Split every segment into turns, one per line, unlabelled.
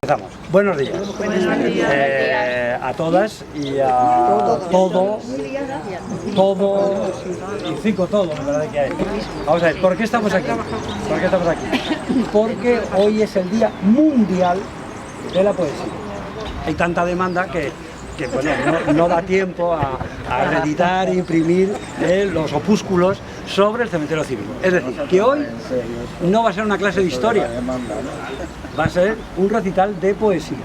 Empezamos. Buenos días. A todas y a todo, y todo, la verdad que hay. Vamos a ver, ¿por qué estamos aquí? ¿Por qué estamos aquí? Porque hoy es el Día Mundial de la Poesía. Hay tanta demanda que bueno, no da tiempo a reeditar e imprimir los opúsculos sobre el cementerio civil. Es decir, que hoy no va a ser una clase de historia, va a ser un recital de poesía.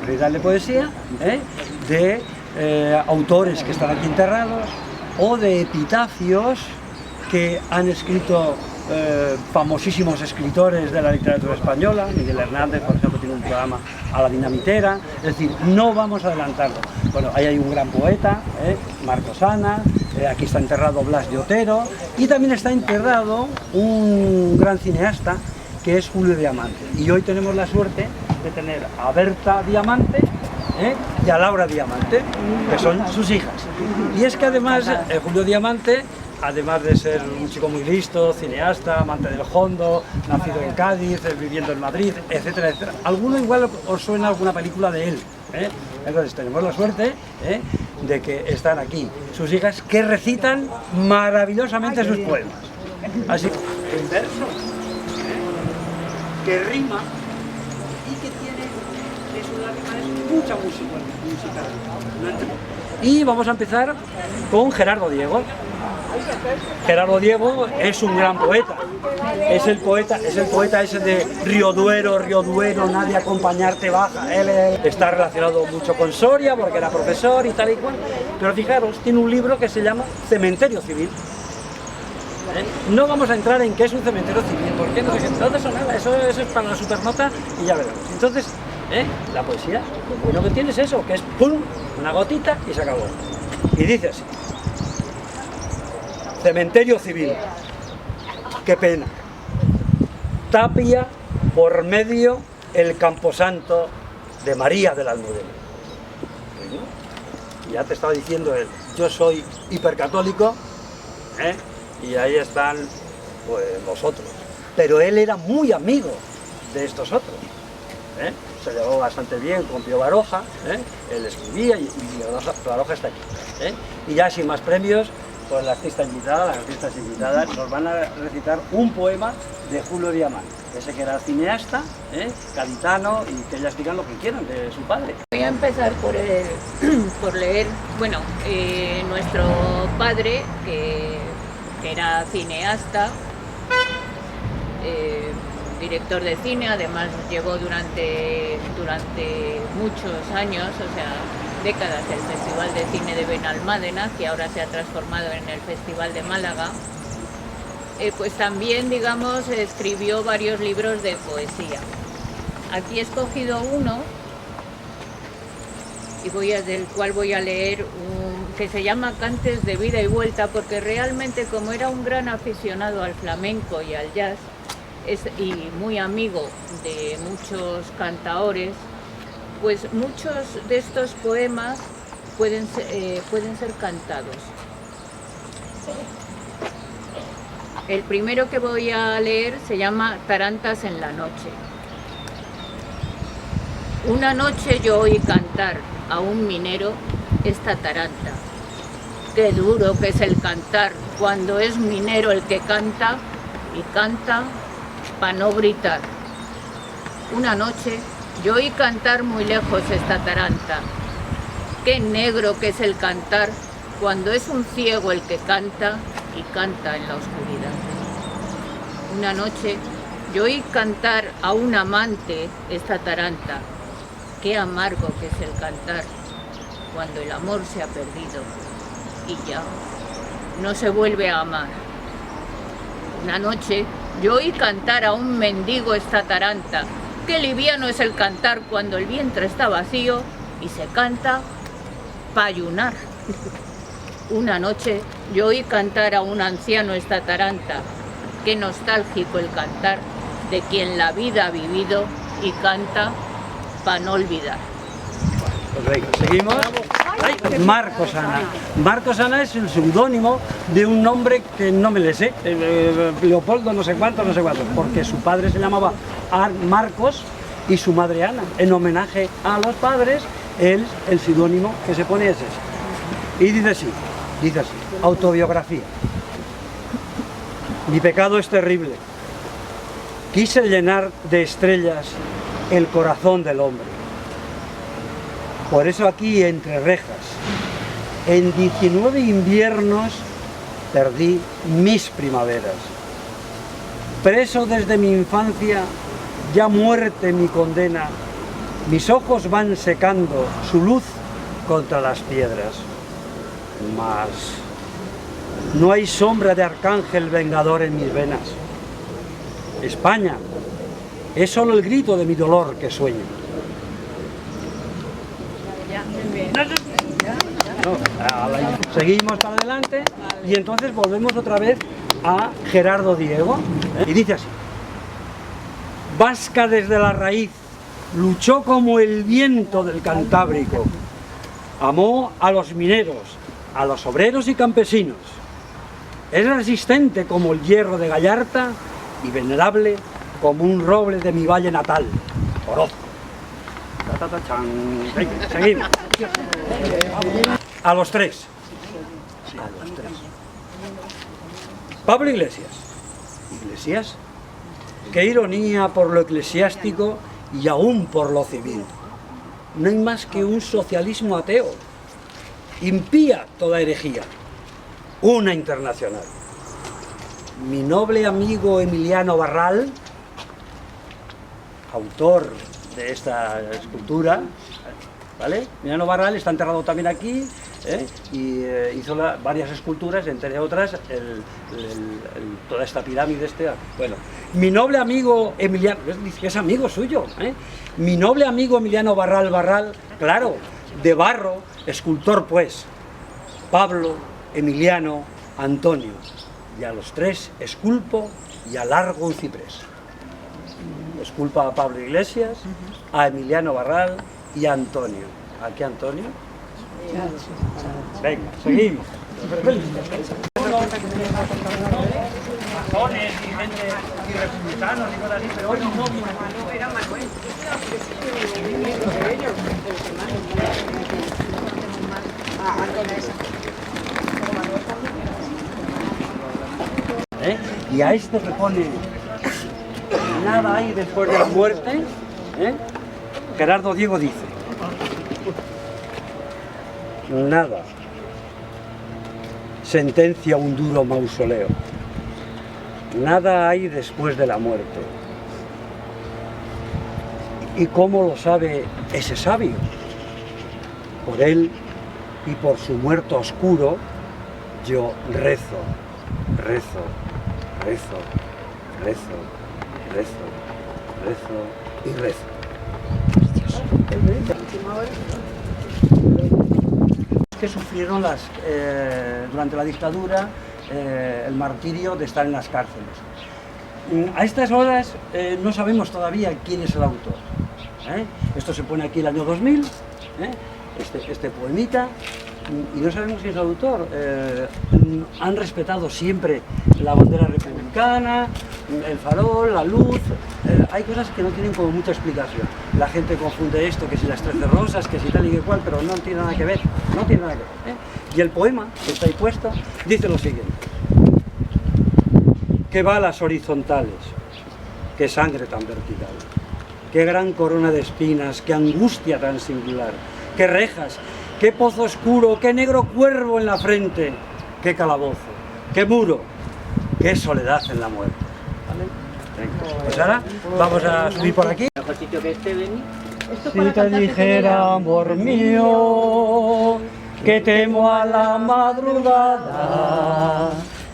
Un recital de poesía de autores que están aquí enterrados o de epitafios que han escrito famosísimos escritores de la literatura española. Miguel Hernández, por ejemplo, tiene un programa a la Dinamitera. Es decir, no vamos a adelantarlo. Bueno, ahí hay un gran poeta, Marcos Ana, aquí está enterrado Blas de Otero, y también está enterrado un gran cineasta que es Julio Diamante. Y hoy tenemos la suerte de tener a Berta Diamante y a Laura Diamante, que son sus hijas. Y es que además Julio Diamante, además de ser un chico muy listo, cineasta, amante del hondo, nacido en Cádiz, viviendo en Madrid, etcétera, etcétera. Alguno igual os suena alguna película de él. Entonces tenemos la suerte de que están aquí sus hijas que recitan maravillosamente sus poemas. Así que en verso, que rima y que tiene de sus lágrimas mucha música. Y vamos a empezar con Gerardo Diego. Gerardo Diego es un gran poeta, es el poeta ese de Río Duero, nadie a acompañarte baja. Él está relacionado mucho con Soria porque era profesor y tal y cual, pero fijaros, tiene un libro que se llama Cementerio Civil. No vamos a entrar en qué es un cementerio civil, porque no sé, todo eso nada, eso es para la supernota y ya veremos. Entonces, la poesía, lo bueno que tiene es eso, que es pum, una gotita y se acabó. Y dice así: Cementerio civil, qué pena, tapia por medio el camposanto de María de la Almudena. Ya te estaba diciendo él, yo soy hipercatólico, y ahí están pues los otros. Pero él era muy amigo de estos otros. Se llevó bastante bien con Pío Baroja, él escribía y Baroja está aquí. Y ya sin más premios, pues las artistas invitadas nos van a recitar un poema de Julio Diamante, ese que era cineasta, gaditano, y que ya explican lo que quieran de su padre.
Voy a empezar por leer, bueno, nuestro padre, que era cineasta, director de cine, además llevó durante muchos años, o sea, décadas, el Festival de Cine de Benalmádena, que ahora se ha transformado en el Festival de Málaga. Pues también, digamos, escribió varios libros de poesía. Aquí he escogido uno, del cual voy a leer, que se llama Cantes de vida y vuelta, porque realmente, como era un gran aficionado al flamenco y al jazz, y muy amigo de muchos cantaores, pues muchos de estos poemas pueden ser cantados. El primero que voy a leer se llama Tarantas en la noche. Una noche yo oí cantar a un minero esta taranta. Qué duro que es el cantar cuando es minero el que canta, y canta pa' no gritar. Una noche yo oí cantar muy lejos esta taranta. Qué negro que es el cantar cuando es un ciego el que canta y canta en la oscuridad. Una noche yo oí cantar a un amante esta taranta. Qué amargo que es el cantar cuando el amor se ha perdido y ya no se vuelve a amar. Una noche yo oí cantar a un mendigo esta taranta. Qué liviano es el cantar cuando el vientre está vacío y se canta pa' ayunar. Una noche yo oí cantar a un anciano esta taranta. Qué nostálgico el cantar de quien la vida ha vivido y canta pa' no olvidar.
Pues venga, seguimos. Marcos Ana. Marcos Ana es el seudónimo de un nombre que no me le sé, Leopoldo no sé cuánto, porque su padre se llamaba Marcos y su madre Ana. En homenaje a los padres, el seudónimo que se pone es ese. Y dice así, autobiografía. Mi pecado es terrible. Quise llenar de estrellas el corazón del hombre. Por eso aquí, entre rejas, en 19 inviernos perdí mis primaveras. Preso desde mi infancia, ya muerte mi condena, mis ojos van secando su luz contra las piedras. Mas no hay sombra de arcángel vengador en mis venas. España es solo el grito de mi dolor que sueño. Seguimos para adelante y entonces volvemos otra vez a Gerardo Diego, y dice así: vasca desde la raíz, luchó como el viento del Cantábrico, amó a los mineros, a los obreros y campesinos, es resistente como el hierro de Gallarta y venerable como un roble de mi valle natal, Orozco. Venga, seguimos. A los tres. Pablo Iglesias. Iglesias, qué ironía por lo eclesiástico y aún por lo civil. No hay más que un socialismo ateo, impía toda herejía, una internacional. Mi noble amigo Emiliano Barral, autor de esta escultura, ¿vale? Emiliano Barral está enterrado también aquí, y hizo varias esculturas, entre otras toda esta pirámide. Bueno, mi noble amigo Emiliano, que es amigo suyo, mi noble amigo Emiliano Barral, claro, de barro, escultor pues, Pablo, Emiliano, Antonio, y a los tres esculpo y alargo un ciprés. Esculpa a Pablo Iglesias, a Emiliano Barral y a Antonio. ¿A qué Antonio? Venga, seguimos. Masones y gente y republicanos y cosas así, pero hoy no era Manuel. Y a esto que pone nada hay después de la muerte, Gerardo Diego dice: nada, sentencia un duro mausoleo, nada hay después de la muerte. ¿Y cómo lo sabe ese sabio? Por él y por su muerto oscuro, yo rezo, rezo, rezo, rezo, rezo, rezo y rezo. Que sufrieron durante la dictadura el martirio de estar en las cárceles. A estas horas no sabemos todavía quién es el autor. Esto se pone aquí el año 2000, este poemita, y no sabemos quién es el autor. Han respetado siempre la bandera republicana, el farol, la luz. Hay cosas que no tienen como mucha explicación. La gente confunde esto, que si las 13 rosas, que si tal y que cual, pero no tiene nada que ver, no tiene nada que ver. Y el poema, que está ahí puesto, dice lo siguiente: qué balas horizontales, qué sangre tan vertical, qué gran corona de espinas, qué angustia tan singular, qué rejas, qué pozo oscuro, qué negro cuervo en la frente, qué calabozo, qué muro, qué soledad en la muerte. ¿Vale? Venga, pues ahora vamos a subir por aquí. Si te dijera, amor mío, que temo a la madrugada,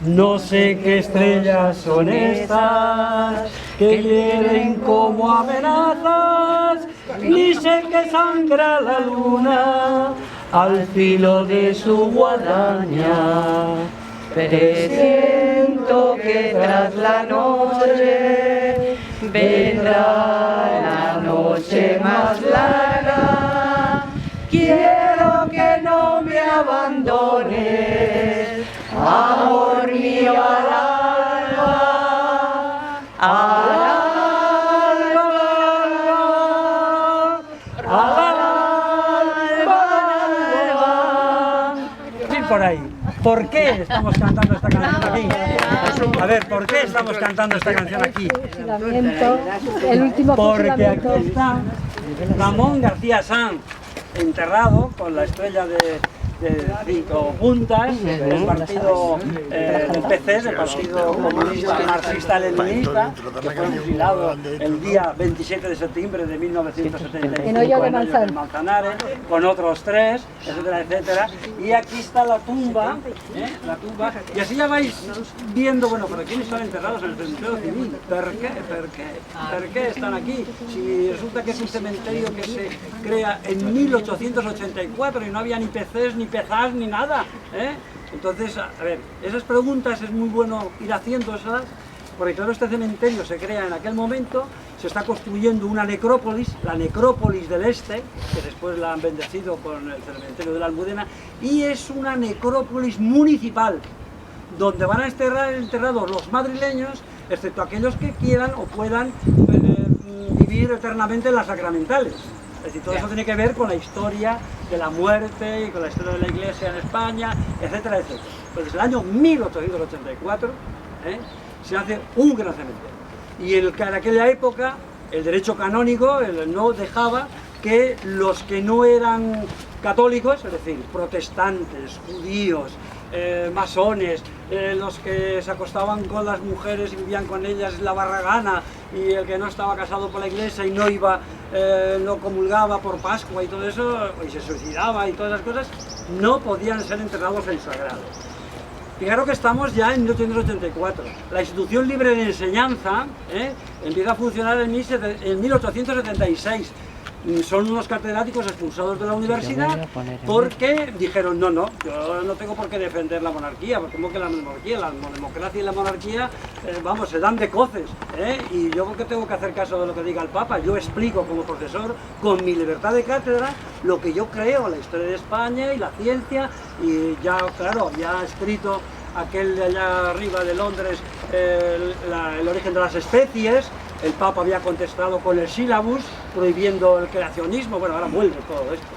no sé qué estrellas son estas que hieren como amenazas, ni sé que sangra la luna al filo de su guadaña. Presiento que tras la noche vendrá la noche más larga. Quiero que no me abandones, amor mío, al alba, al alba, por ahí. ¿Por qué estamos cantando esta canción aquí? A ver, ¿por qué estamos cantando esta canción aquí?
El último
Porque aquí
fusilamiento.
está Ramón García Sanz, enterrado con la estrella de 5 puntas del partido del PC, del Partido Comunista Marxista-Leninista, que fue fusilado el día 27 de septiembre de 1975
En Hoyo de
en Hoyo del Manzanares, con otros 3, etcétera, etcétera. Y aquí está la tumba, y así ya vais viendo, bueno, ¿por quiénes están enterrados en el cementerio civil? ¿Por qué están aquí? Si resulta que es un cementerio que se crea en 1884 y no había ni PCs, ni PEJAs, ni nada, ¿eh? Entonces, a ver, esas preguntas es muy bueno ir haciendo esas, porque claro, este cementerio se crea en aquel momento, se está construyendo una necrópolis, la necrópolis del Este, que después la han bendecido con el cementerio de la Almudena, y es una necrópolis municipal, donde van a estar enterrados los madrileños, excepto aquellos que quieran o puedan vivir eternamente en las sacramentales. Es decir, todo eso tiene que ver con la historia de la muerte y con la historia de la Iglesia en España, etcétera, etcétera. Pues desde el año 1884 se hace un gran cementerio. Y en aquella época el derecho canónico no dejaba que los que no eran católicos, es decir, protestantes, judíos, masones, los que se acostaban con las mujeres y vivían con ellas la barragana, y el que no estaba casado por la iglesia y no iba, no comulgaba por Pascua y todo eso, y se suicidaba y todas esas cosas, no podían ser enterrados en sagrado. Fijaros que estamos ya en 1884. La institución libre de enseñanza empieza a funcionar en 1876. Son unos catedráticos expulsados de la universidad porque dijeron, no, yo no tengo por qué defender la monarquía, porque como que la democracia y la monarquía, vamos, se dan de coces, y yo porque tengo que hacer caso de lo que diga el Papa. Yo explico como profesor, con mi libertad de cátedra, lo que yo creo, la historia de España y la ciencia, y ya, claro, ya ha escrito aquel de allá arriba de Londres, el origen de las especies. El Papa había contestado con el sílabus, prohibiendo el creacionismo. Bueno, ahora vuelve todo esto,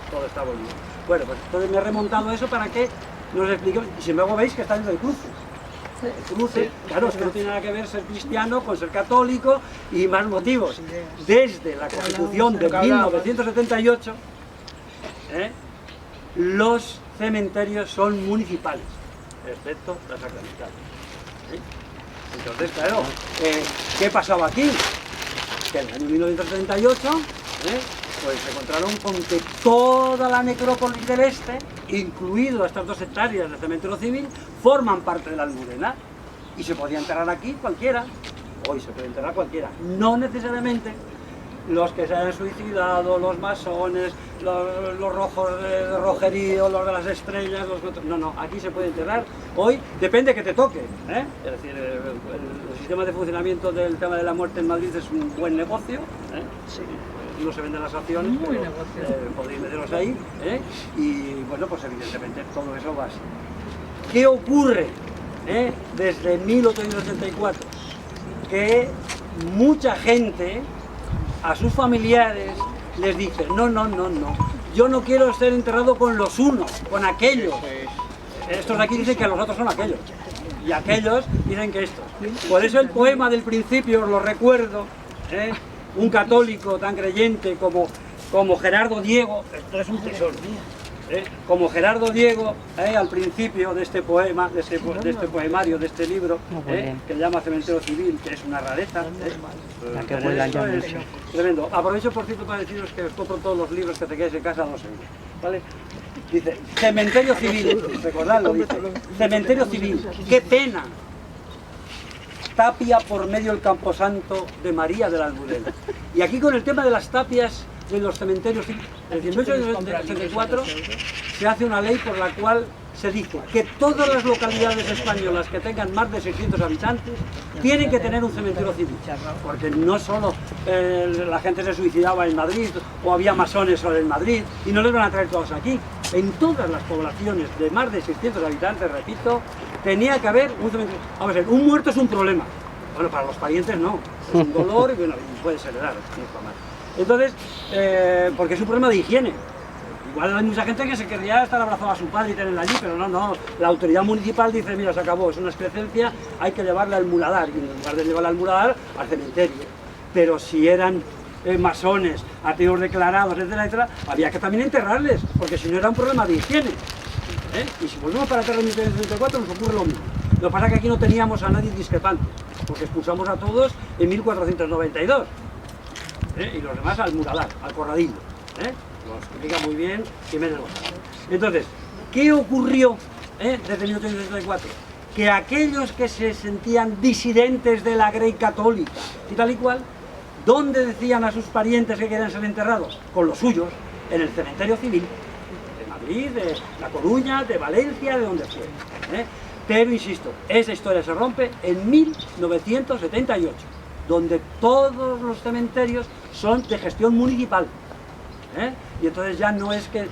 todo está volviendo. Bueno, pues entonces me he remontado a eso para que nos explique. Y sin embargo veis que está yendo de cruces. Cruces, claro, es que no tiene nada que ver ser cristiano con ser católico y más motivos. Desde la Constitución de 1978, los cementerios son municipales, excepto las sacramentales. Entonces, claro, ¿qué pasaba aquí? Que en el año 1938 pues se encontraron con que toda la necrópolis del Este, incluido estas 2 hectáreas de cementerio civil, forman parte de la Almudena, y se podía enterrar aquí cualquiera. Hoy se puede enterrar cualquiera, no necesariamente los que se hayan suicidado, los masones, los rojos de rojerío, los de las estrellas, no, aquí se puede enterrar. Hoy depende que te toque, es decir, el sistema de funcionamiento del tema de la muerte en Madrid es un buen negocio, sí. No se venden las acciones, pero podéis meteros ahí, y bueno, pues evidentemente todo eso va así. ¿Qué ocurre desde 1884? Que mucha gente a sus familiares les dice, no, yo no quiero ser enterrado con los unos, con aquellos. Estos de aquí dicen que los otros son aquellos, y aquellos dicen que estos. Por eso el poema del principio, os lo recuerdo, un católico tan creyente como Gerardo Diego, esto es un tesoro, como Gerardo Diego, al principio de este poema, de este poemario, de este libro, que se llama Cementerio Civil, que es una rareza.
La que vuela ya
es
mucho.
tremendo. Aprovecho, por cierto, para deciros que os compro todos los libros que tengáis en casa a 2 euros, ¿vale? Dice, Cementerio Civil, recordadlo, dice, Cementerio Civil, qué pena. Tapia por medio del camposanto de María de la Almudena. Y aquí con el tema de las tapias de los cementerios, en el 1884 se hace una ley por la cual se dice que todas las localidades españolas que tengan más de 600 habitantes tienen que tener un cementerio civil, porque no solo la gente se suicidaba en Madrid o había masones solo en Madrid y no les van a traer todos aquí. En todas las poblaciones de más de 600 habitantes, repito, tenía que haber un cementerio. Vamos a ver, un muerto es un problema. Bueno, para los parientes no, es un dolor y bueno, puede ser heredar, entonces, porque es un problema de higiene. Igual hay mucha gente que se querría estar abrazado a su padre y tenerla allí, pero no, la autoridad municipal dice, mira, se acabó, es una excrecencia, hay que llevarla al muladar, y en lugar de llevarla al muladar, al cementerio. Pero si eran masones, ateos declarados, etcétera, etcétera, había que también enterrarles, porque si no era un problema de higiene. Y si volvemos para atrás en 1934 nos ocurre lo mismo. Lo que pasa es que aquí no teníamos a nadie discrepante, porque expulsamos a todos en 1492. Y los demás al muladar, al corradillo. Lo explica muy bien Jiménez González. Entonces, ¿qué ocurrió desde 1834? Que aquellos que se sentían disidentes de la Grey católica y tal y cual, ¿dónde decían a sus parientes que querían ser enterrados? Con los suyos, en el cementerio civil, de Madrid, de La Coruña, de Valencia, de donde fuera. Pero, insisto, esa historia se rompe en 1978, donde todos los cementerios son de gestión municipal. Y entonces ya no es que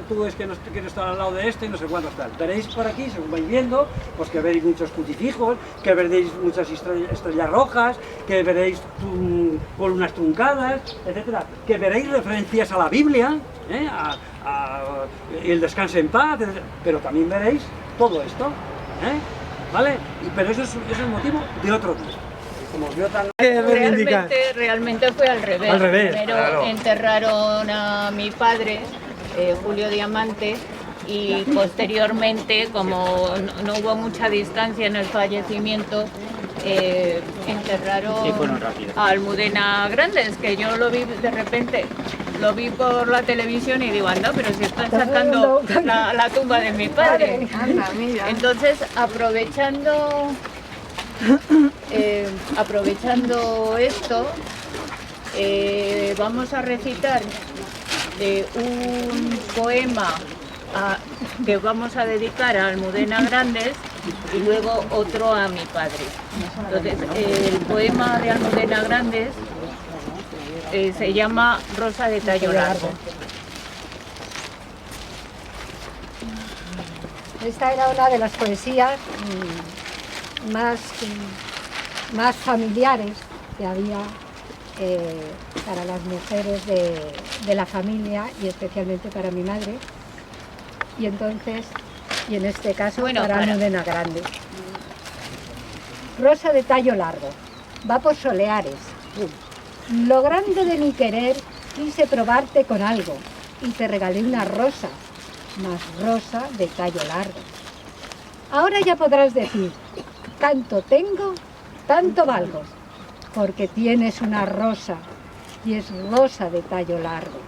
tú es que no quieres estar al lado de este y no sé cuánto tal. Veréis por aquí, según vais viendo, pues que veréis muchos crucifijos, que veréis muchas estrellas rojas, que veréis columnas truncadas, etcétera, que veréis referencias a la Biblia, el descanse en paz, etcétera. Pero también veréis todo esto, ¿vale? Pero eso es el motivo de otro día. Como vio tan...
Realmente fue al revés. Primero claro. Enterraron a mi padre, Julio Diamante, y posteriormente, como no hubo mucha distancia en el fallecimiento, enterraron a Almudena Grandes, que yo lo vi de repente, lo vi por la televisión y digo, anda, pero si están sacando la tumba de mi padre. Entonces, aprovechando esto, vamos a recitar un poema que vamos a dedicar a Almudena Grandes y luego otro a mi padre. Entonces, el poema de Almudena Grandes se llama Rosa de tallo largo.
Esta era una de las poesías más familiares que había para las mujeres de la familia y especialmente para mi madre, y entonces, y en este caso para Almudena Grandes. Rosa de tallo largo, va por soleares. Lo grande de mi querer quise probarte con algo y te regalé una rosa, más rosa de tallo largo. Ahora ya podrás decir, tanto tengo, tanto valgo, porque tienes una rosa y es rosa de tallo largo.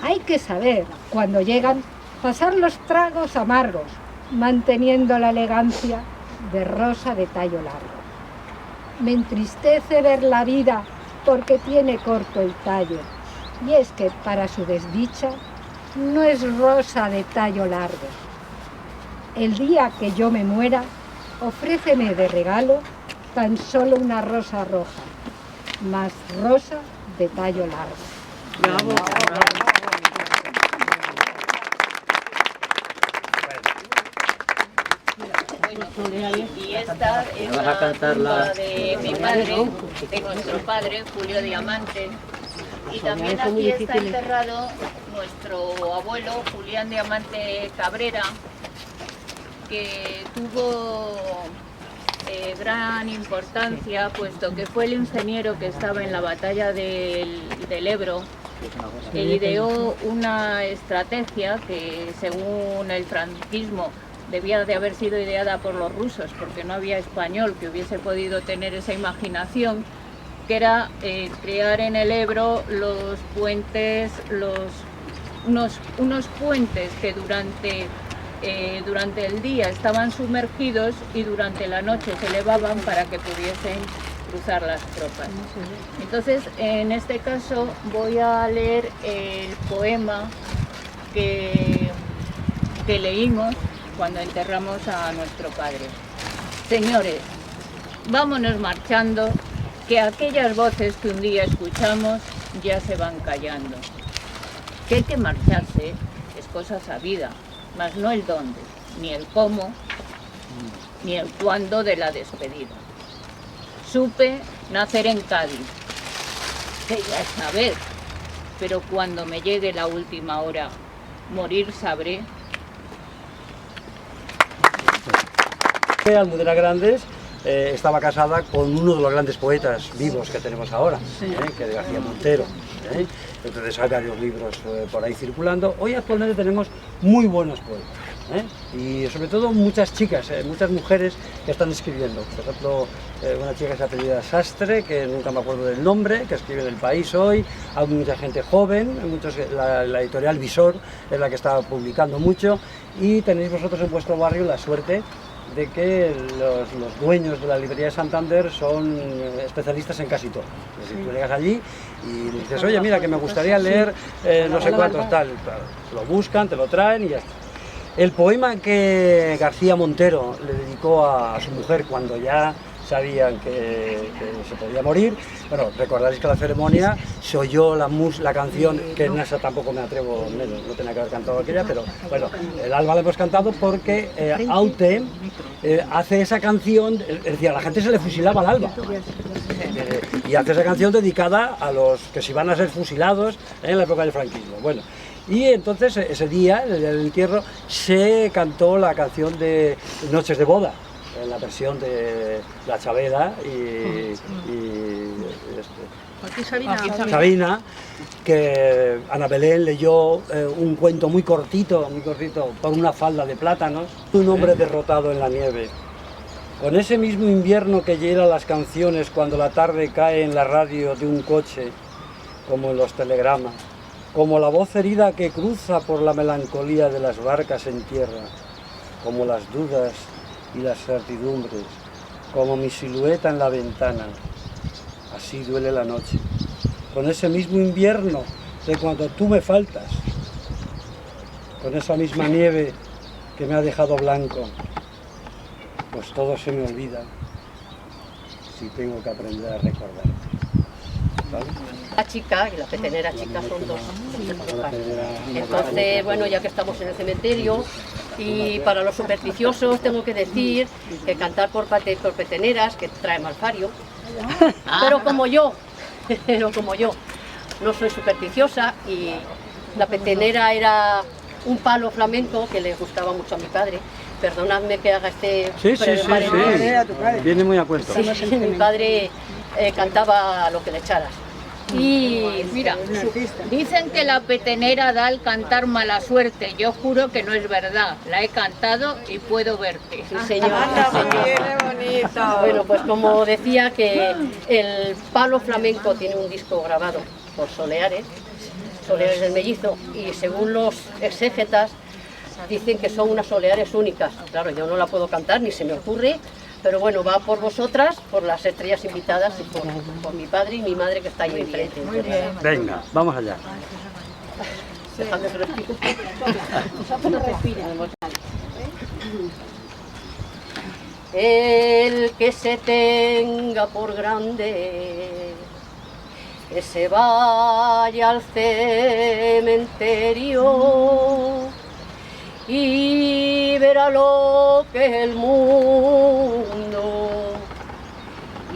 Hay que saber, cuando llegan, pasar los tragos amargos, manteniendo la elegancia de rosa de tallo largo. Me entristece ver la vida porque tiene corto el tallo, y es que para su desdicha no es rosa de tallo largo. El día que yo me muera, ofréceme de regalo tan solo una rosa roja, más rosa de tallo largo.
¡Bravo! Y esta es la tumba de mi padre, de nuestro padre, Julio Diamante. Y también aquí está enterrado nuestro abuelo, Julián Diamante Cabrera, que tuvo gran importancia, puesto que fue el ingeniero que estaba en la batalla del Ebro e ideó una estrategia que, según el franquismo, debía de haber sido ideada por los rusos, porque no había español que hubiese podido tener esa imaginación, que era crear en el Ebro los puentes, unos puentes que durante el día estaban sumergidos y durante la noche se elevaban para que pudiesen cruzar las tropas. Entonces, en este caso voy a leer el poema que leímos cuando enterramos a nuestro padre. Señores, vámonos marchando, que aquellas voces que un día escuchamos ya se van callando. Que hay que marcharse es cosa sabida, mas no el dónde, ni el cómo, ni el cuándo de la despedida. Supe nacer en Cádiz, que ya es saber, pero cuando me llegue la última hora, morir sabré.
Almudena Grandes estaba casada con uno de los grandes poetas vivos que tenemos ahora, que es García Montero. Entonces hay varios libros por ahí circulando. Hoy actualmente tenemos muy buenos poetas. Y sobre todo muchas chicas, muchas mujeres que están escribiendo. Por ejemplo, una chica que se apellida Sastre, que nunca me acuerdo del nombre, que escribe en El País hoy. Hay mucha gente joven, la editorial Visor es la que está publicando mucho. Y tenéis vosotros en vuestro barrio la suerte de que los dueños de la librería de Santander son especialistas en casi todo. Si tú llegas allí y dices, oye, mira, que me gustaría leer no sé cuántos, tal, lo buscan, te lo traen y ya está. El poema que García Montero le dedicó a su mujer cuando ya sabían que se podía morir, bueno, recordaréis que la ceremonia se oyó la canción, que en esa tampoco me atrevo, no tenía que haber cantado aquella, pero bueno, el alba la hemos cantado porque Aute hace esa canción, es decir, a la gente se le fusilaba al alba, y hace esa canción dedicada a los que se iban a ser fusilados en la época del franquismo. Bueno, y entonces ese día, el día del entierro, se cantó la canción de Noches de Boda, en la versión de La Chavela y Sabina, que Ana Belén leyó un cuento muy cortito, por una falda de plátanos, un hombre derrotado en la nieve. Con ese mismo invierno que hiela las canciones cuando la tarde cae en la radio de un coche, como en los telegramas, como la voz herida que cruza por la melancolía de las barcas en tierra, como las dudas y las certidumbres, como mi silueta en la ventana. Así duele la noche, con ese mismo invierno de cuando tú me faltas, con esa misma nieve que me ha dejado blanco, pues todo se me olvida si tengo que aprender a recordarte. ¿Vale?
La chica y la petenera chica son dos. Entonces, bueno, ya que estamos en el cementerio, y para los supersticiosos tengo que decir que cantar por peteneras, que trae malfario, pero como yo no soy supersticiosa, y la petenera era un palo flamenco que le gustaba mucho a mi padre. Perdonadme que haga este...
Sí, viene muy a cuento.
Sí, mi padre cantaba lo que le echaras.
Y mira, dicen que la petenera da al cantar mala suerte. Yo juro que no es verdad. La he cantado y puedo verte.
Sí, señor. Bueno, pues como decía, que el palo flamenco tiene un disco grabado por Soleares del Mellizo, y según los exégetas dicen que son unas Soleares únicas. Claro, yo no la puedo cantar, ni se me ocurre. Pero bueno, va por vosotras, por las estrellas invitadas y por mi padre y mi madre, que está ahí enfrente.
Venga, vamos allá.
Dejadme que respire. El que se tenga por grande, que se vaya al cementerio y verá lo que es el mundo,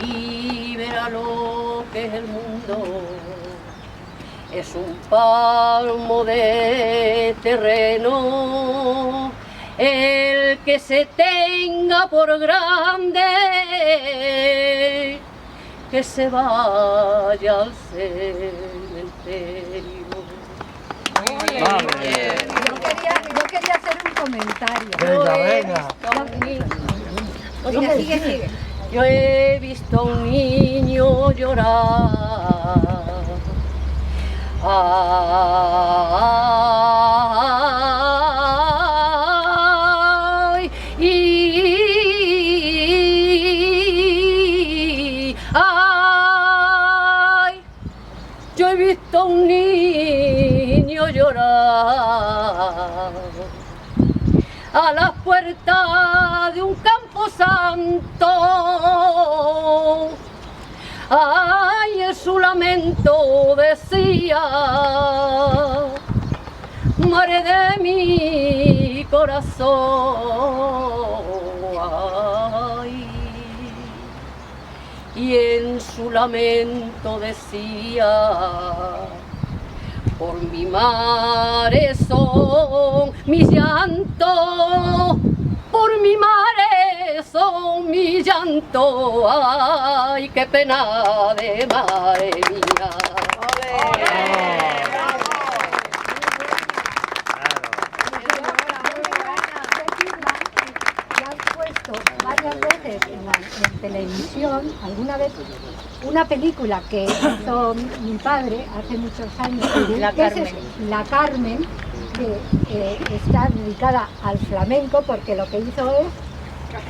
y verá lo que es el mundo. Es un palmo de terreno, el que se tenga por grande, que se vaya al cementerio.
Yo quería hacer un comentario.
Venga.
Yo he visto a un niño llorar. Ay, ay, yo he visto a un niño llorar a las puertas de un campo santo. Ay, en su lamento decía: madre de mi corazón. Ay, y en su lamento decía: Por mi mares son mis llantos, por mi mares son mi llanto, ay, qué pena de madre mía.
La han puesto varias veces en televisión, alguna vez, una película que hizo mi padre hace muchos años,
La
que es
Carmen.
La Carmen, que está dedicada al flamenco, porque lo que hizo es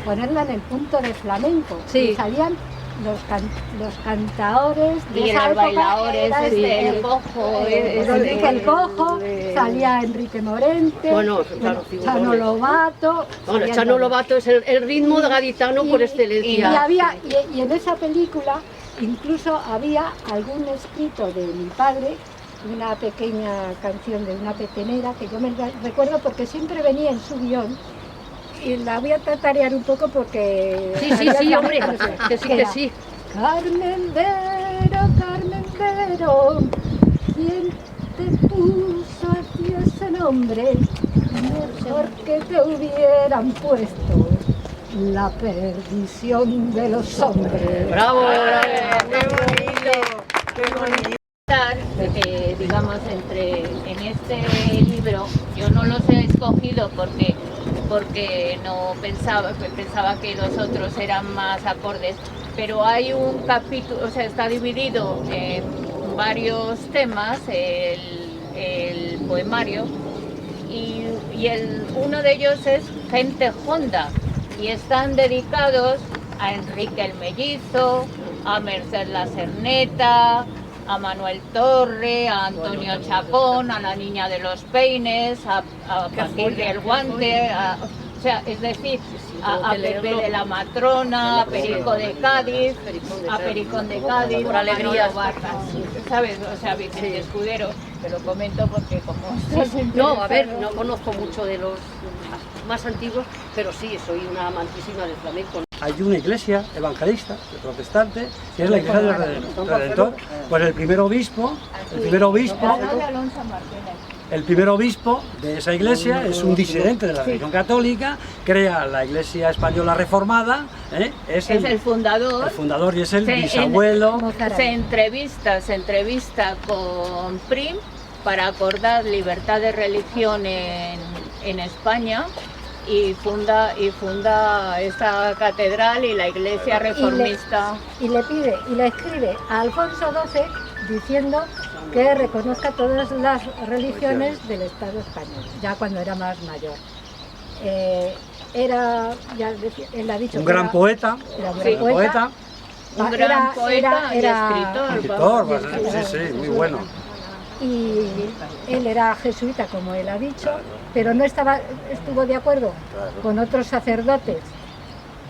ponerla en el punto de flamenco.
Sí.
Y salían los cantaores de
Y
esa
los
época,
bailadores,
era
el Cojo,
Enrique el Cojo, salía Enrique Morente,
Bueno, claro,
Chano Lobato.
Bueno,
salían
Chano
todos.
Lobato es el ritmo gaditano por excelencia.
Y en esa película incluso había algún escrito de mi padre, una pequeña canción de una petenera que yo me recuerdo porque siempre venía en su guión. Y la voy a tatarear un poco porque...
Sí, hombre, que sí, que
Era,
sí.
Carmen Vero, ¿quién te puso a ti ese nombre? Mejor que te hubieran puesto la perdición de los hombres.
Bravo, bravo.
digamos, en este libro, yo no los he escogido porque no pensaba que los otros eran más acordes, pero hay un capítulo, o sea, está dividido en varios temas, el poemario, y uno de ellos es Gente Honda, y están dedicados a Enrique el Mellizo, a Merced la Cerneta, a Manuel Torre, a Antonio Chacón, a la Niña de los Peines, a Paquirri el Guante, o sea, es decir, a Pepe de la Matrona, a Perico de Cádiz, a Pericón de Cádiz,
por
a
alegrías.
Manolo Vargas, ¿sabes? O sea, Vicente Escudero, te lo comento porque como...
No, a ver, no conozco mucho de los más antiguos, pero sí, soy una amantísima del flamenco.
Hay una iglesia evangelista, protestante, que es la iglesia del Redentor. Pues el primer obispo de esa iglesia es un disidente de la religión católica, crea la iglesia española reformada, es el fundador y es el bisabuelo.
Se entrevista con Prim para acordar libertad de religión en España. Y funda esta catedral y la iglesia reformista.
Y le escribe a Alfonso XII diciendo que reconozca todas las religiones del Estado español, ya cuando era más mayor. Él ha dicho
Un gran poeta.
Un gran poeta y escritor.
Sí, muy bueno.
Y él era jesuita, como él ha dicho, pero no estuvo de acuerdo con otros sacerdotes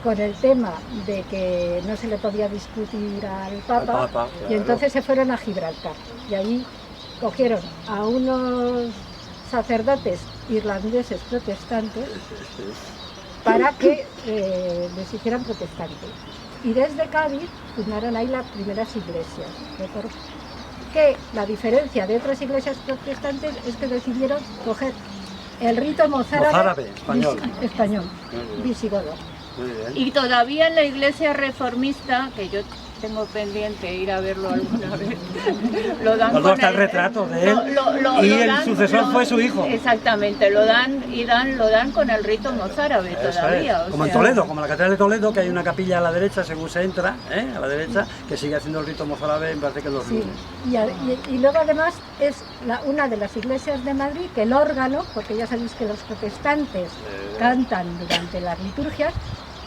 con el tema de que no se le podía discutir al Papa, y entonces se fueron a Gibraltar y allí cogieron a unos sacerdotes irlandeses protestantes para que les hicieran protestantes, y desde Cádiz fundaron ahí las primeras iglesias. Que la diferencia de otras iglesias protestantes es que decidieron coger el rito mozárabe español, visigodo.
Muy bien.
Y todavía en la iglesia reformista, que yo tengo pendiente ir a verlo alguna vez, lo dan
Está el retrato de él y el sucesor fue su hijo.
Exactamente, lo dan con el rito mozárabe todavía.
Como en Toledo, como en la catedral de Toledo, que hay una capilla a la derecha según se entra, a la derecha, que sigue haciendo el rito mozárabe, me parece que los lunes.
Y luego además es una de las iglesias de Madrid que el órgano, porque ya sabéis que los protestantes cantan durante las liturgias,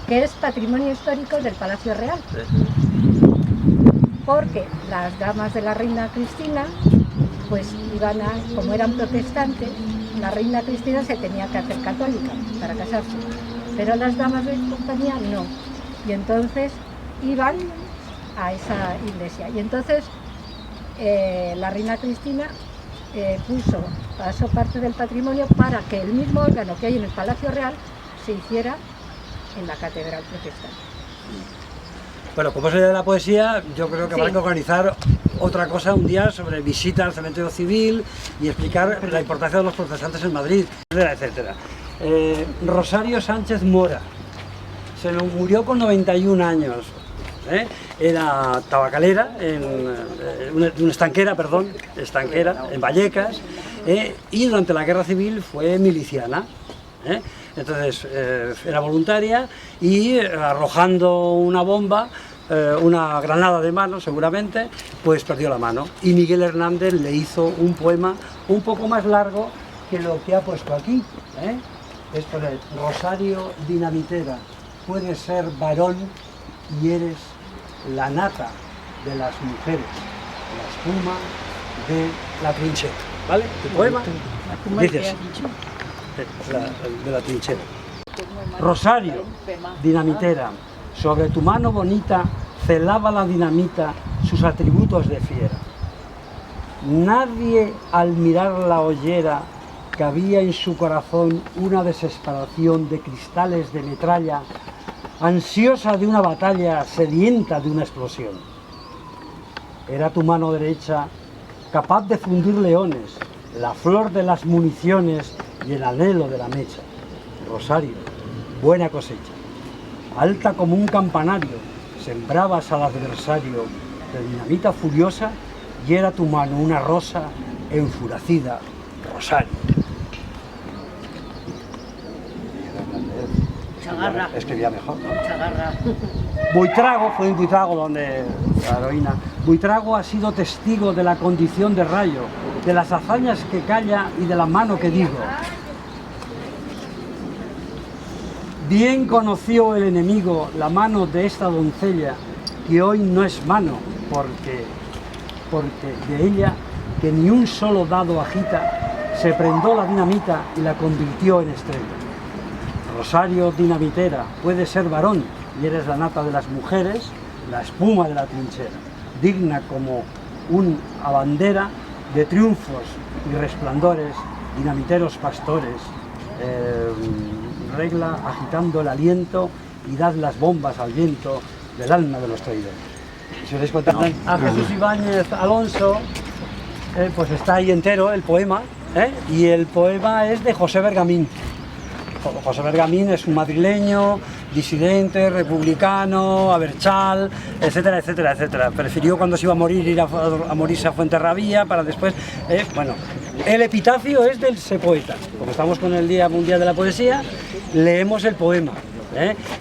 que es patrimonio histórico del Palacio Real. Porque las damas de la reina Cristina, pues como eran protestantes, la reina Cristina se tenía que hacer católica para casarse, pero las damas de compañía no, y entonces iban a esa iglesia. Y entonces la reina Cristina pasó parte del patrimonio para que el mismo órgano que hay en el Palacio Real se hiciera en la catedral protestante.
Bueno, como es el día de la poesía, yo creo que habrá que organizar otra cosa un día sobre visita al cementerio civil y explicar la importancia de los protestantes en Madrid, etcétera, etcétera. Rosario Sánchez Mora, se nos murió con 91 años. Era tabacalera, una estanquera, en Vallecas, y durante la guerra civil fue miliciana. Entonces era voluntaria y arrojando una bomba, una granada de mano seguramente, pues perdió la mano. Y Miguel Hernández le hizo un poema un poco más largo que lo que ha puesto aquí. Es por el Rosario dinamitera, puedes ser varón y eres la nata de las mujeres, la espuma de la trinchera. ¿Vale? Tu poema dices de la trinchera. Rosario dinamitera, sobre tu mano bonita celaba la dinamita sus atributos de fiera. Nadie al mirar la hollera que había en su corazón una desesperación de cristales de metralla, ansiosa de una batalla, sedienta de una explosión. Era tu mano derecha capaz de fundir leones, la flor de las municiones y el anhelo de la mecha. Rosario, buena cosecha. Alta como un campanario, sembrabas al adversario de dinamita furiosa y era tu mano una rosa enfurecida, Rosario.
Chagarra.
Escribía mejor, ¿no?
Chagarra.
Buitrago, fue en Buitrago donde la heroína. Buitrago ha sido testigo de la condición de rayo, de las hazañas que calla y de la mano que digo. Bien conoció el enemigo la mano de esta doncella, que hoy no es mano, porque de ella, que ni un solo dado agita, se prendó la dinamita y la convirtió en estrella. Rosario dinamitera, puedes ser varón y eres la nata de las mujeres, la espuma de la trinchera, digna como una bandera de triunfos y resplandores, dinamiteros pastores, regla agitando el aliento y dad las bombas al viento del alma de los traidores. Si os dais cuenta, a Jesús Ibáñez Alonso, pues está ahí entero el poema, y el poema es de José Bergamín. José Bergamín es un madrileño, disidente, republicano, abertzal, etcétera, etcétera, etcétera. Prefirió cuando se iba a morir ir a morirse a Fuenterrabía para después... bueno, el epitafio es del ese poeta. Como estamos con el Día Mundial de la Poesía, leemos el poema.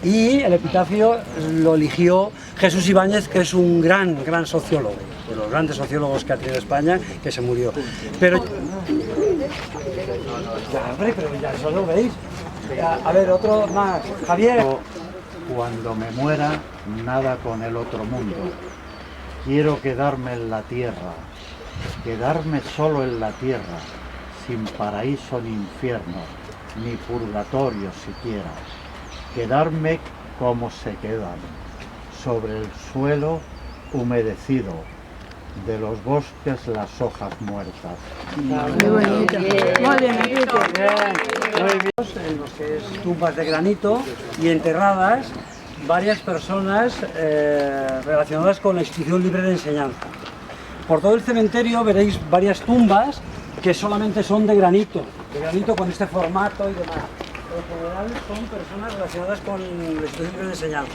Y el epitafio lo eligió Jesús Ibáñez, que es un gran sociólogo, de los grandes sociólogos que ha tenido España, que se murió. Pero... Ya, hombre, pero ya eso lo veis. A ver, otro más. Javier.
Cuando me muera, nada con el otro mundo. Quiero quedarme en la tierra, quedarme solo en la tierra, sin paraíso ni infierno, ni purgatorio siquiera. Quedarme como se quedan, sobre el suelo humedecido, de los bosques las hojas muertas.
Muy bonito. Muy bien, Enrique.
En los que es tumbas de granito y enterradas varias personas relacionadas con la institución libre de enseñanza. Por todo el cementerio veréis varias tumbas que solamente son de granito con este formato y demás. En general son personas relacionadas con la institución libre de enseñanza.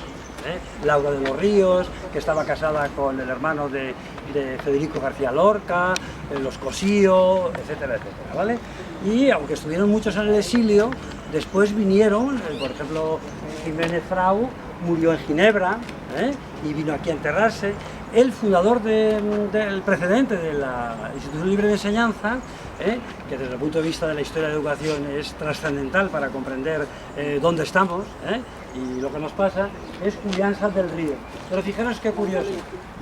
Laura de los Ríos, que estaba casada con el hermano de Federico García Lorca, los Cosío, etcétera, etcétera, ¿vale? Y aunque estuvieron muchos en el exilio, después vinieron, por ejemplo, Jiménez Frau murió en Ginebra, y vino aquí a enterrarse. El fundador del precedente de la Institución Libre de Enseñanza, que desde el punto de vista de la historia de la educación es trascendental para comprender dónde estamos y lo que nos pasa, es Julián Sal del Río. Pero fijaros qué curioso,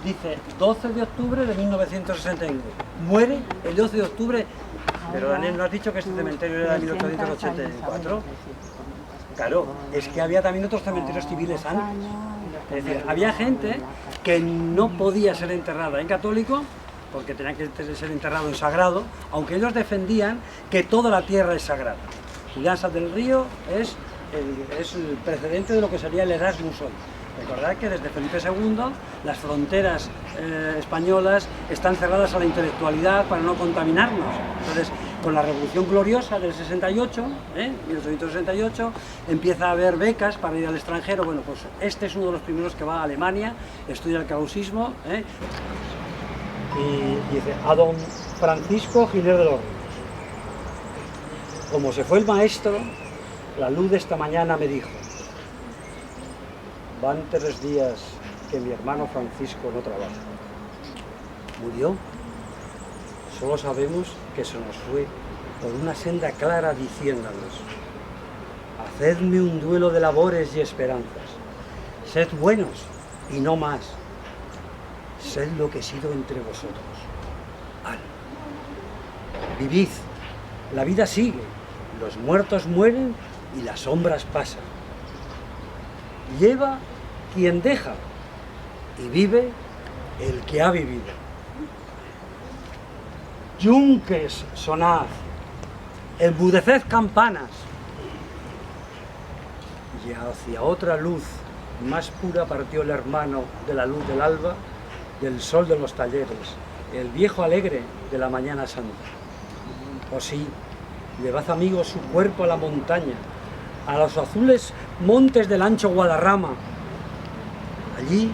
dice 12 de octubre de 1961, muere el 12 de octubre, pero Daniel, ¿no has dicho que este cementerio era de 1884? Claro, es que había también otros cementerios civiles antes. Es decir, había gente que no podía ser enterrada en católico porque tenía que ser enterrado en sagrado, aunque ellos defendían que toda la tierra es sagrada. Julián Sal del Río es el precedente de lo que sería el Erasmus hoy. Recordad que desde Felipe II las fronteras españolas están cerradas a la intelectualidad para no contaminarnos. Entonces, con la Revolución Gloriosa del 68, 1868, empieza a haber becas para ir al extranjero. Bueno, pues este es uno de los primeros que va a Alemania, estudia el krausismo, y dice, a don Francisco Giner de los Ríos. Como se fue el maestro, la luz de esta mañana me dijo, van 3 días que mi hermano Francisco no trabaja. Murió. Solo sabemos que se nos fue por una senda clara diciéndonos, hacedme un duelo de labores y esperanzas, sed buenos y no más, sed lo que he sido entre vosotros. Vivid, la vida sigue, los muertos mueren y las sombras pasan. Lleva quien deja y vive el que ha vivido. Yunques sonad, embudeced campanas, y hacia otra luz más pura partió el hermano de la luz del alba, del sol de los talleres, el viejo alegre de la mañana santa. Oh sí, llevad amigos su cuerpo a la montaña, a los azules montes del ancho Guadarrama. Allí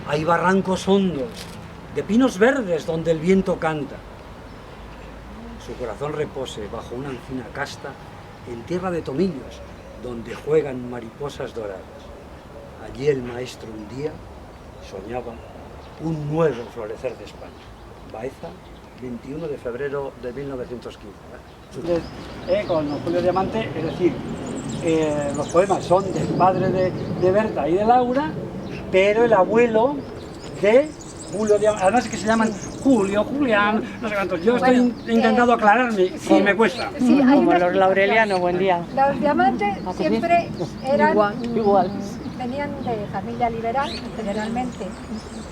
hay barrancos hondos, de pinos verdes donde el viento canta. Su corazón repose bajo una encina casta en tierra de tomillos, donde juegan mariposas doradas. Allí el maestro un día soñaba un nuevo florecer de España. Baeza, 21 de febrero de 1915. Con Julio Diamante, es decir, los poemas son del padre de Berta y de Laura, pero el abuelo de Julio Diamante, además es que se llaman Julio, Julián, no sé cuántos. Yo estoy intentando aclararme y me cuesta.
Sí,
Como los Laureliano, buen día.
Los Diamantes siempre eran,
Igual.
venían de familia liberal, generalmente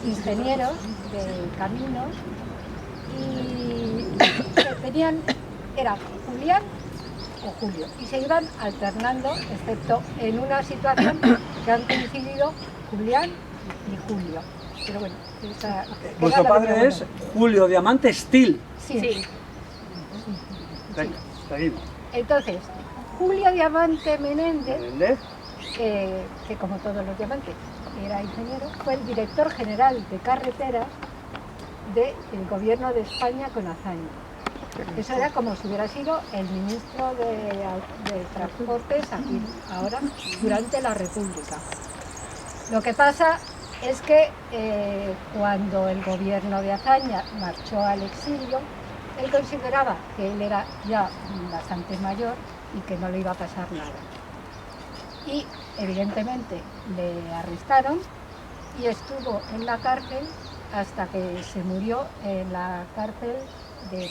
ingenieros de caminos, y tenían, era Julián o Julio, y se iban alternando, excepto en una situación que han coincidido Julián y Julio. Pero bueno,
Vuestro padre es Julio Diamante Still.
Sí.
Venga, seguimos.
Entonces, Julio Diamante Menéndez,
¿Menéndez?
que como todos los diamantes era ingeniero, fue el director general de carreteras del gobierno de España con Azaña. Eso era como si hubiera sido el ministro de Transportes aquí ahora durante la República. Lo que pasa es que cuando el gobierno de Azaña marchó al exilio, él consideraba que él era ya bastante mayor y que no le iba a pasar nada. Y evidentemente le arrestaron y estuvo en la cárcel hasta que se murió en la cárcel de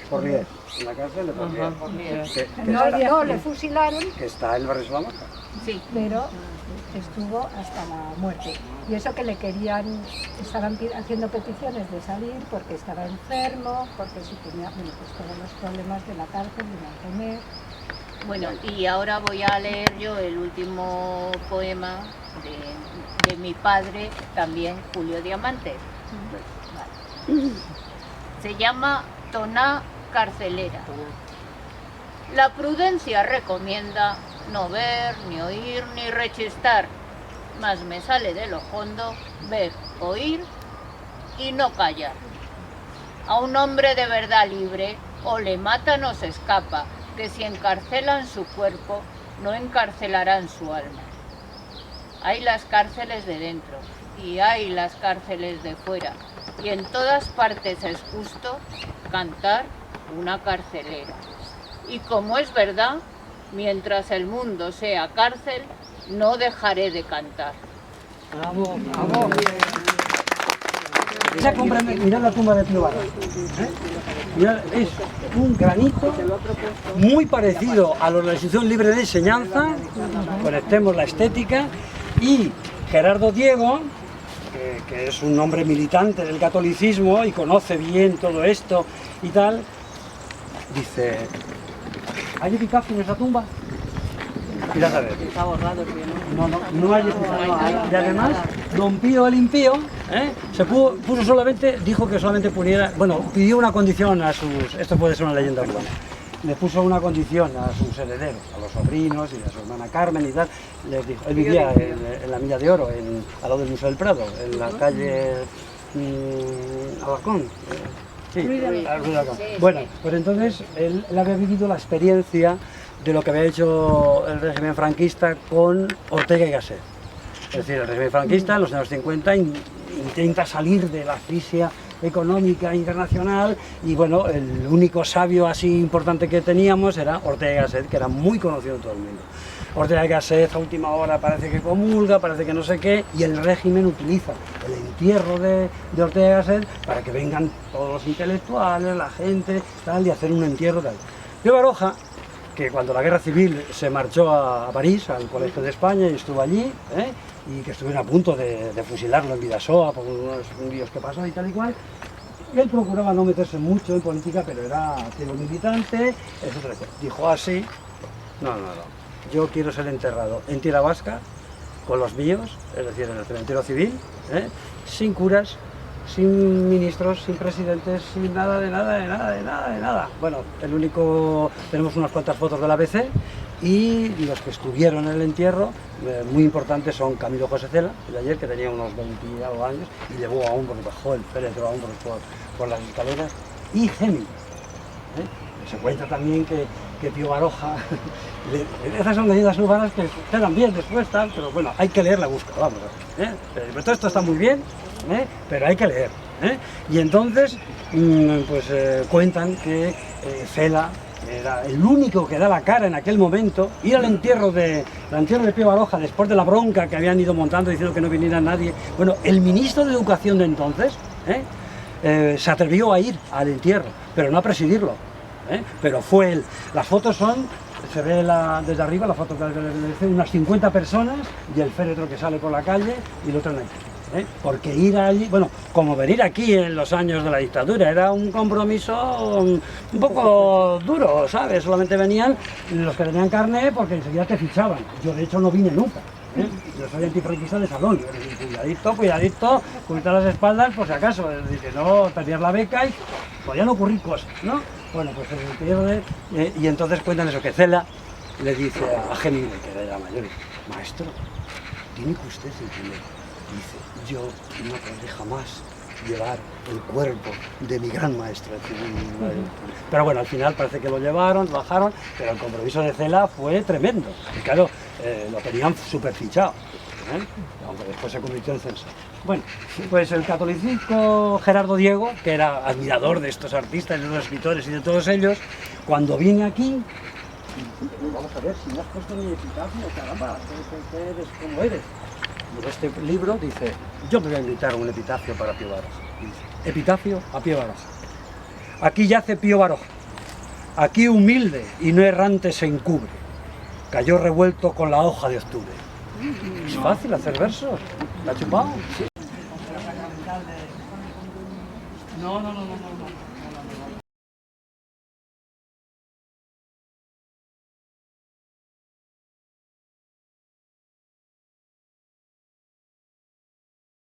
Porlier. En la cárcel de Porlier.
No, le fusilaron,
Que está en el barrio Salamanca.
Sí.
pero estuvo hasta la muerte. Y eso que le querían, estaban haciendo peticiones de salir porque estaba enfermo, porque sí tenía pues todos los problemas de la cárcel, de mantener.
Bueno, y ahora voy a leer yo el último poema de mi padre, también Julio Diamante. Vale. Se llama Toná carcelera. La prudencia recomienda no ver, ni oír, ni rechistar, mas me sale de lo hondo ver, oír y no callar. A un hombre de verdad libre o le matan o se escapa, que si encarcelan su cuerpo, no encarcelarán su alma. Hay las cárceles de dentro y hay las cárceles de fuera, y en todas partes es justo cantar una carcelera. Y como es verdad, mientras el mundo sea cárcel, no dejaré de cantar.
Bravo, bravo. Mirad la tumba de Pío Barra. Mirad, es un granito muy parecido a la Institución Libre de Enseñanza, conectemos la estética, y Gerardo Diego, que es un hombre militante del catolicismo y conoce bien todo esto y tal, dice, ¿hay epitafio en esa tumba? Mirad a ver.
Está borrado, tío, ¿no?
No hay y además, don Pío el Impío se puso solamente, dijo que solamente pudiera, bueno, pidió una condición a sus, esto puede ser una leyenda urbana, le puso una condición a sus herederos, a los sobrinos y a su hermana Carmen y tal, les dijo, él vivía en la Milla de Oro, al lado del Museo del Prado, en la calle Alarcón. Sí, bueno, pues entonces él había vivido la experiencia de lo que había hecho el régimen franquista con Ortega y Gasset. Es decir, el régimen franquista en los años 50 intenta salir de la asfixia económica internacional y bueno, el único sabio así importante que teníamos era Ortega y Gasset, que era muy conocido en todo el mundo. Ortega y Gasset a última hora parece que comulga, parece que no sé qué, y el régimen utiliza el entierro de Ortega y Gasset para que vengan todos los intelectuales, la gente, tal, y hacer un entierro tal. Pío Baroja, que cuando la guerra civil se marchó a París, al Colegio de España, y estuvo allí, y que estuvieron a punto de fusilarlo en Vidasoa por unos líos que pasó y tal y cual, él procuraba no meterse mucho en política, pero era activo militante, etcétera, etcétera. Dijo así, no, yo quiero ser enterrado en tierra vasca, con los míos, es decir, en el cementerio civil, sin curas, sin ministros, sin presidentes, sin nada, de nada. Bueno, tenemos unas cuantas fotos de la ABC y los que estuvieron en el entierro, muy importantes, son Camilo José Cela, de ayer, que tenía unos 20 y algo años, y llevó a hombros, bajó el féretro a hombros por las escaleras, y Géminis. Se cuenta también que Pío Baroja, esas son leyendas urbanas que quedan bien después, tal, pero bueno, hay que leer la búsqueda, vamos a ver. Pero todo esto está muy bien, pero hay que leer. Y entonces, cuentan que Cela era el único que da la cara en aquel momento, ir al entierro de Pío Baroja después de la bronca que habían ido montando diciendo que no viniera nadie. Bueno, el ministro de Educación de entonces se atrevió a ir al entierro, pero no a presidirlo. Pero fue él. Las fotos son, se ve desde arriba, la foto que unas 50 personas y el féretro que sale por la calle y el otro en el porque ir allí, bueno, como venir aquí en los años de la dictadura, era un compromiso un poco duro, ¿sabes? Solamente venían los que tenían carné porque enseguida te fichaban. Yo de hecho no vine nunca. Yo soy antifranquista de salón, cuidadito, cubrirte las espaldas por si acaso, es decir, que no tenías la beca y podían ocurrir cosas, ¿no? Bueno, pues se pierde, y entonces cuentan eso, que Cela le dice a Géminis, que era mayor, maestro, tiene que usted entender, dice, yo no podré jamás llevar el cuerpo de mi gran maestro. Pero bueno, al final parece que lo llevaron, bajaron, pero el compromiso de Cela fue tremendo. Y claro, lo tenían súper fichado, aunque después se convirtió en censor. Bueno, pues el catolicismo Gerardo Diego, que era admirador de estos artistas, de los escritores y de todos ellos, cuando vine aquí, vamos a ver si me has puesto mi epitafio, caramba, ¿qué eres? ¿Cómo eres? Y en este libro dice, yo me voy a invitar a un epitafio para Pío Baroja. Dice, epitafio a Pío Baroja. Aquí yace Pío Baroja, aquí humilde y no errante se encubre, cayó revuelto con la hoja de octubre. Es fácil hacer versos, ¿la ha chupado? Sí. No.